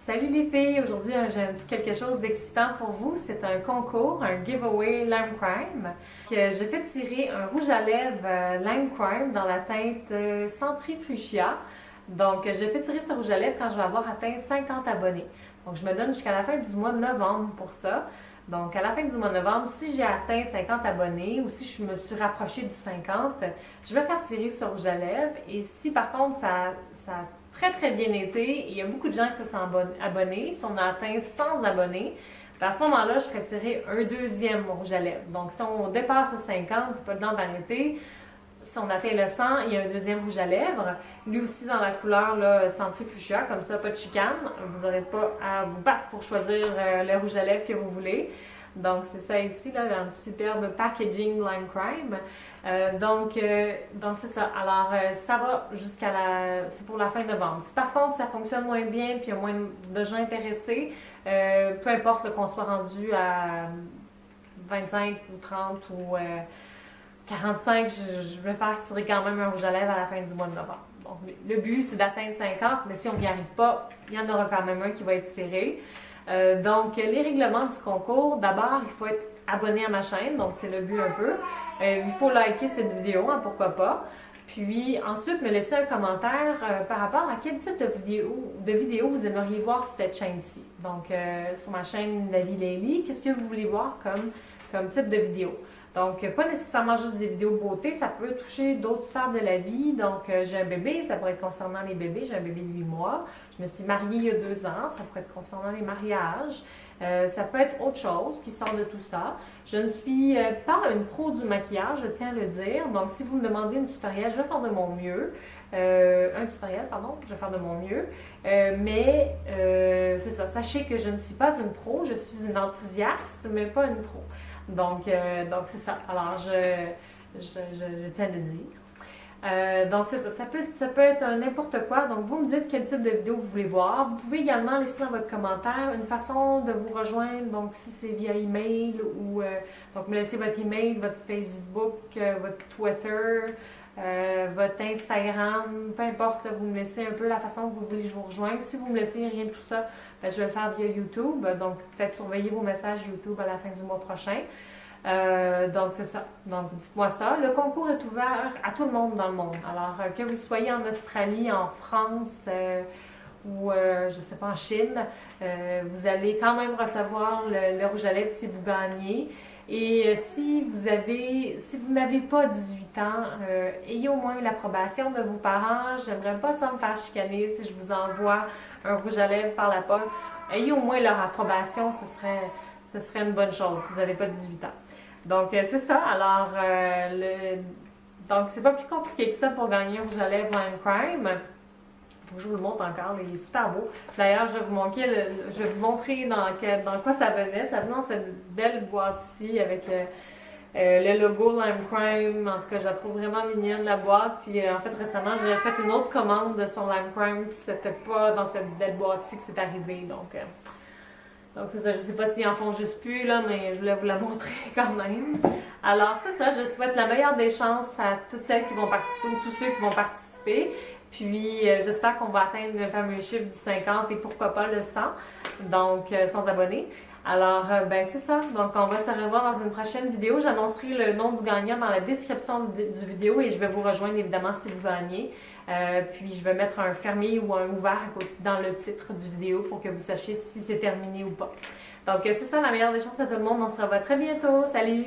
Salut les filles! Aujourd'hui, j'ai un petit quelque chose d'excitant pour vous. C'est un concours, un giveaway Lime Crime. J'ai fait tirer un rouge à lèvres Lime Crime dans la teinte Centrifugia. Donc, j'ai fait tirer ce rouge à lèvres quand je vais avoir atteint 50 abonnés. Donc, je me donne jusqu'à la fin du mois de novembre pour ça. Donc, à la fin du mois de novembre, si j'ai atteint 50 abonnés ou si je me suis rapprochée du 50, je vais faire tirer ce rouge à lèvres. Et si par contre, ça a très bien été, il y a beaucoup de gens qui se sont abonnés, si on a atteint 100 abonnés, à ce moment-là, je ferai tirer un deuxième rouge à lèvres. Donc, si on dépasse le 50, c'est pas le temps d'arrêter. Si on atteint le 100, il y a un deuxième rouge à lèvres. Lui aussi dans la couleur là, Centrifugia, comme ça, pas de chicane. Vous n'aurez pas à vous battre pour choisir le rouge à lèvres que vous voulez. Donc, c'est ça ici, là, dans le superbe packaging Lime Crime. Donc c'est ça. Alors, ça va jusqu'à c'est pour la fin novembre. Si par contre, ça fonctionne moins bien puis il y a moins de gens intéressés, peu importe qu'on soit rendu à 25 ou 30 ou 45, je vais faire tirer quand même un rouge à lèvres à la fin du mois de novembre. Donc, le but, c'est d'atteindre 50, mais si on n'y arrive pas, il y en aura quand même un qui va être tiré. Donc, les règlements du concours, d'abord, il faut être abonné à ma chaîne, donc c'est le but un peu. Il faut liker cette vidéo, hein, pourquoi pas. Puis ensuite, me laisser un commentaire par rapport à quel type de vidéo vous aimeriez voir sur cette chaîne-ci. Donc, sur ma chaîne La Vie Laily, qu'est-ce que vous voulez voir comme type de vidéo? Donc, pas nécessairement juste des vidéos beauté, ça peut toucher d'autres sphères de la vie. Donc, j'ai un bébé, ça pourrait être concernant les bébés. J'ai un bébé de 8 mois. Je me suis mariée il y a 2 ans, ça pourrait être concernant les mariages. Ça peut être autre chose qui sort de tout ça. Je ne suis pas une pro du maquillage, je tiens à le dire. Donc, si vous me demandez un tutoriel, je vais faire de mon mieux. Je vais faire de mon mieux. Mais c'est ça, sachez que je ne suis pas une pro, je suis une enthousiaste, mais pas une pro. Donc c'est ça. Alors, je tiens à le dire. Donc, c'est ça. Ça peut être n'importe quoi. Donc, vous me dites quel type de vidéo vous voulez voir. Vous pouvez également laisser dans votre commentaire une façon de vous rejoindre. Donc, si c'est via email ou... donc, me laissez votre email, votre Facebook, votre Twitter, votre Instagram, peu importe. Là, vous me laissez un peu la façon que vous voulez que je vous rejoigne. Si vous me laissez rien de tout ça, ben, je vais le faire via YouTube. Donc, peut-être surveiller vos messages YouTube à la fin du mois prochain. Donc, c'est ça. Donc, dites-moi ça. Le concours est ouvert à tout le monde dans le monde. Alors, que vous soyez en Australie, en France ou, je ne sais pas, en Chine, vous allez quand même recevoir le rouge à lèvres si vous gagnez. Et si vous n'avez pas 18 ans, ayez au moins l'approbation de vos parents. J'aimerais pas ça me faire chicaner si je vous envoie un rouge à lèvres par la poste. Ayez au moins leur approbation, ce serait une bonne chose si vous n'avez pas 18 ans. Donc, c'est ça. Alors, donc, c'est pas plus compliqué que ça pour gagner un rouge à lèvres Lime Crime. Faut que je vous le montre encore, il est super beau. D'ailleurs, je vais vous montrer dans quoi ça venait. Ça venait dans cette belle boîte ici avec le logo Lime Crime. En tout cas, je la trouve vraiment mignonne, la boîte. Puis en fait, récemment, j'ai fait une autre commande sur Lime Crime, puis c'était pas dans cette belle boîte-ci que c'est arrivé. Donc c'est ça, je sais pas s'ils en font juste plus, là, mais je voulais vous la montrer quand même. Alors, c'est ça, je souhaite la meilleure des chances à toutes celles qui vont participer ou tous ceux qui vont participer. Puis, j'espère qu'on va atteindre le fameux chiffre du 50 et pourquoi pas le 100, donc 100 abonnés. Alors, ben c'est ça. Donc, on va se revoir dans une prochaine vidéo. J'annoncerai le nom du gagnant dans la description du vidéo et je vais vous rejoindre évidemment si vous gagnez. Puis, je vais mettre un fermé ou un ouvert dans le titre du vidéo pour que vous sachiez si c'est terminé ou pas. Donc, c'est ça, la meilleure des chances à tout le monde. On se revoit très bientôt. Salut!